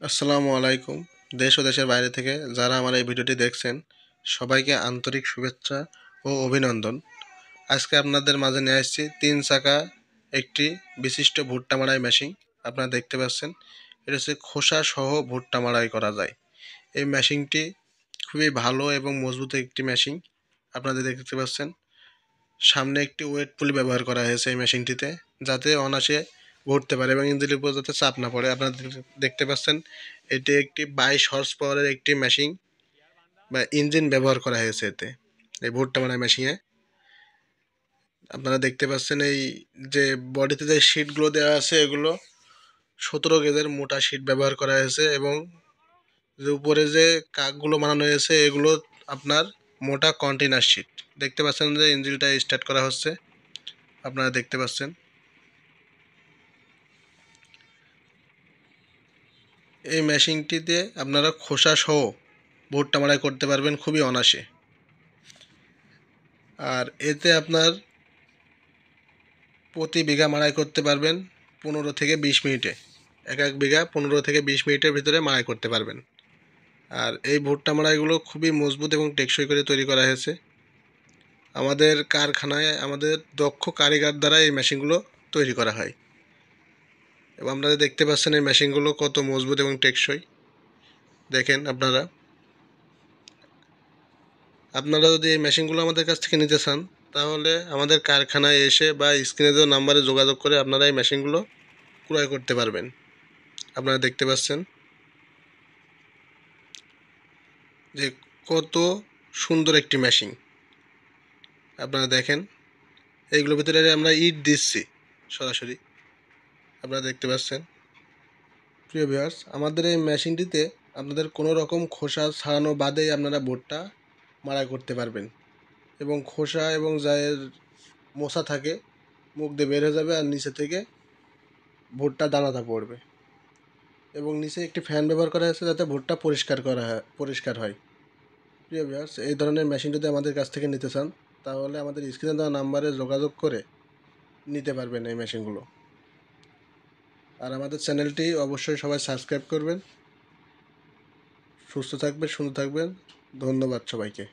আসসালামু আলাইকুম। দেশ ও দেশের বাইরে থেকে যারা আমার এই ভিডিওটি দেখছেন, সবাইকে আন্তরিক শুভেচ্ছা ও অভিনন্দন। আজকে আপনাদের মাঝে নিয়ে আসছি 3 চাকা একটি বিশিষ্ট ভুট্টা মাড়াই মেশিন। আপনারা দেখতে পাচ্ছেন, এটা হচ্ছে খোসা সহ ভুট্টা মাড়াই করা যায়। এই মেশিনটি খুবই ভালো এবং মজবুত একটি মেশিন। আপনারা দেখতে পাচ্ছেন, সামনে একটি ওয়েট পুলি ব্যবহার করা হয়েছে এই মেশিনটিতে, যাতে অনায়াসে ঘুরতে পারে এবং ইঞ্জিনের উপর যাতে চাপ না পড়ে। আপনারা দেখতে পাচ্ছেন, এটি একটি 22 হর্স পাওয়ারের একটি মেশিন বা ইঞ্জিন ব্যবহার করা হয়েছে এতে, এই ভুট্টা মারা মেশিনে। আপনারা দেখতে পাচ্ছেন, এই যে বডিতে যে শিটগুলো দেওয়া আছে, এগুলো 17 গেজের মোটা শিট ব্যবহার করা হয়েছে এবং যে উপরে যে কাকগুলো বানানো হয়েছে, এগুলো আপনার মোটা কন্টেনার শিট। দেখতে পাচ্ছেন যে ইঞ্জিনটা স্টার্ট করা হচ্ছে, আপনারা দেখতে পাচ্ছেন। এই মেশিনটিতে আপনারা খোসা সহ ভুট্টা মাড়াই করতে পারবেন খুবই অনায়াসে। আর এতে আপনার প্রতি বিঘা মাড়াই করতে পারবেন 15 থেকে 20 মিনিটে। এক এক বিঘা 15 থেকে 20 মিনিটের ভিতরে মাড়াই করতে পারবেন। আর এই ভুট্টা মাড়াইগুলো খুবই মজবুত এবং টেকসই করে তৈরি করা হয়েছে। আমাদের কারখানায় আমাদের দক্ষ কারিগর দ্বারা এই মেশিনগুলো তৈরি করা হয় এবং আপনারা দেখতে পাচ্ছেন এই মেশিনগুলো কত মজবুত এবং টেকসই। দেখেন আপনারা আপনারা যদি এই মেশিনগুলো আমাদের কাছ থেকে নিতে চান, তাহলে আমাদের কারখানায় এসে বা স্ক্রিনে দেওয়া নাম্বারে যোগাযোগ করে আপনারা এই মেশিনগুলো ক্রয় করতে পারবেন। আপনারা দেখতে পাচ্ছেন যে কত সুন্দর একটি মেশিন। আপনারা দেখেন, এইগুলোর ভিতরে আমরা ইট দিচ্ছি সরাসরি, আপনারা দেখতে পাচ্ছেন। প্রিয় ভিউয়ার্স, আমাদের এই মেশিনটিতে আপনাদের কোনো রকম খোসা ছাড়ানো বাদেই আপনারা ভুট্টা মাড়াই করতে পারবেন এবং খোসা এবং যার মশা থাকে মুখ দিয়ে বের হয়ে যাবে আর নিচে থেকে ভুট্টা দানাটা পড়বে এবং নিচে একটি ফ্যান ব্যবহার করা হয়েছে যাতে ভুট্টা পরিষ্কার হয়। প্রিয় ভিউয়ার্স, এই ধরনের মেশিন যদি আমাদের কাছ থেকে নিতে চান, তাহলে আমাদের স্ক্রিনে দেওয়া নাম্বারে যোগাযোগ করে নিতে পারবেন এই মেশিনগুলো। আর আমাদের চ্যানেলটি অবশ্যই সবাই সাবস্ক্রাইব করবেন। সুস্থ থাকবেন, সুন্দর থাকবেন। ধন্যবাদ সবাইকে।